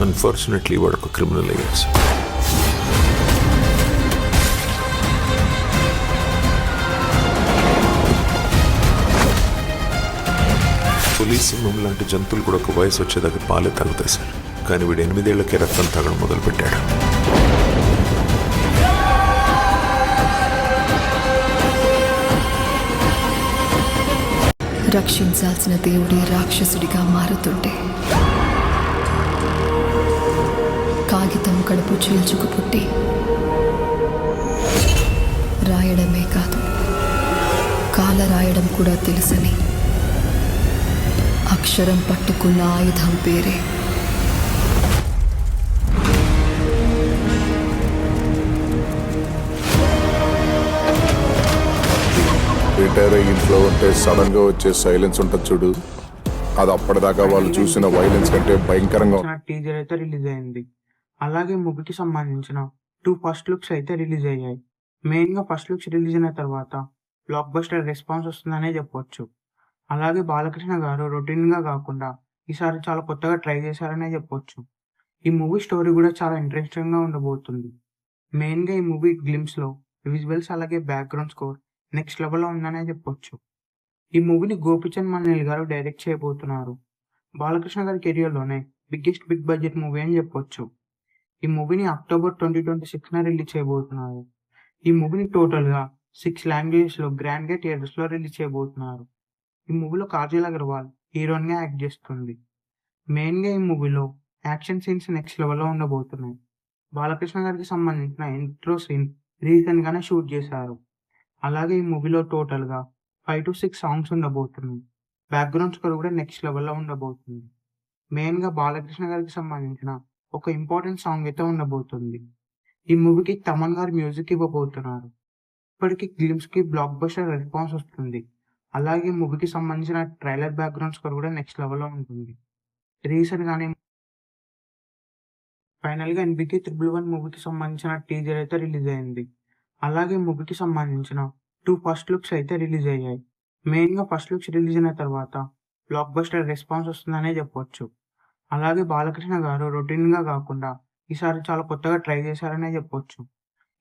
Unfortunately వాడు ఒక criminal అయ్యాడు సార్. పోలీస్ సింహం లాంటి జంతువులు కూడా ఒక వయసు వచ్చేదాకా పాలే తాగుతాయి సార్. కానీ వీడు 8 ఏళ్లకే రక్తం తాగడం మొదలుపెట్టాడు. రక్షించాల్సిన దేవుడే రాక్షసుడిగా మారుతుంటే కాగితం కడుపు చీల్చుకు పుట్టి రాయడమే కాదు కాల రాయడం కూడా తెలుసని అక్షరం పట్టుకున్న ఆయుధం పేరే రిటైర్ అయ్యి ఇంట్లో ఉంటే సడన్ గా వచ్చే సైలెన్స్ ఉంటుంది చూడు, అది అప్పటిదాకా వాళ్ళు చూసిన వైలెన్స్ కంటే భయంకరంగా. టీజర్ అయితే రిలీజ్ అయింది. అలాగే మూవీకి సంబంధించిన 2 ఫస్ట్ లుక్స్ అయితే రిలీజ్ అయ్యాయి. మెయిన్ గా ఫస్ట్ లుక్స్ రిలీజ్ అయిన తర్వాత బ్లాక్ బస్టర్ రెస్పాన్స్ వస్తుందనే చెప్పొచ్చు. అలాగే బాలకృష్ణ గారు రొటీన్ గా కాకుండా ఈసారి చాలా కొత్తగా ట్రై చేశారనే చెప్పొచ్చు. ఈ మూవీ స్టోరీ కూడా చాలా ఇంట్రెస్టింగ్ గా ఉండబోతుంది. మెయిన్ గా ఈ మూవీ గ్లిమ్స్ లో విజువల్స్ అలాగే బ్యాక్గ్రౌండ్ స్కోర్ నెక్స్ట్ లెవెల్లో ఉందనే చెప్పొచ్చు. ఈ మూవీని గోపిచంద్ మన్నేల్ గారు డైరెక్ట్ చేయబోతున్నారు. బాలకృష్ణ గారి కెరియర్లోనే బిగ్గెస్ట్ బిగ్ బడ్జెట్ మూవీ అని చెప్పొచ్చు. ఈ మూవీని అక్టోబర్ 2026 రిలీజ్ చేయబోతున్నారు. ఈ మూవీని టోటల్ గా 6 లాంగ్వేజెస్ లో గ్రాండ్ గా థియేటర్స్ లో రిలీజ్ చేయబోతున్నారు. ఈ మూవీలో కాజల్ అగర్వాల్ హీరోయిన్ గా యాక్ట్ చేస్తుంది. మెయిన్ గా ఈ మూవీలో యాక్షన్ సీన్స్ నెక్స్ట్ లెవెల్లో ఉండబోతున్నాయి. బాలకృష్ణ గారికి సంబంధించిన ఇంట్రో సీన్ రీసెంట్ గానే షూట్ చేశారు. అలాగే ఈ మూవీలో టోటల్ గా 5 to 6 సాంగ్స్ ఉండబోతున్నాయి. బ్యాక్గ్రౌండ్ స్కోర్ కూడా నెక్స్ట్ లెవెల్లో ఉండబోతుంది. మెయిన్ గా బాలకృష్ణ గారికి సంబంధించిన ఒక ఇంపార్టెంట్ సాంగ్ అయితే ఉండబోతుంది. ఈ మూవీకి తమన్ గారు మ్యూజిక్ ఇవ్వబోతున్నారు. ఇప్పటికీ గ్లిమ్స్ కి బ్లాక్ బస్టర్ రెస్పాన్స్ వస్తుంది. అలాగే మూవీకి సంబంధించిన ట్రైలర్ బ్యాక్గ్రౌండ్ స్కోర్ కూడా నెక్స్ట్ లెవెల్లో ఉంటుంది. రీసెంట్ గానే ఫైనల్ గా ఎన్బికే 111 మూవీకి సంబంధించిన టీజర్ అయితే రిలీజ్ అయింది. అలాగే మూవీకి సంబంధించిన 2 ఫస్ట్ లుక్స్ అయితే రిలీజ్ అయ్యాయి. మెయిన్ గా ఫస్ట్ లుక్స్ రిలీజ్ అయిన తర్వాత బ్లాక్ బస్టర్ రెస్పాన్స్ వస్తుందనే చెప్పొచ్చు. అలాగే బాలకృష్ణ గారు రొటీన్ గా కాకుండా ఈసారి చాలా కొత్తగా ట్రై చేశారనే చెప్పొచ్చు.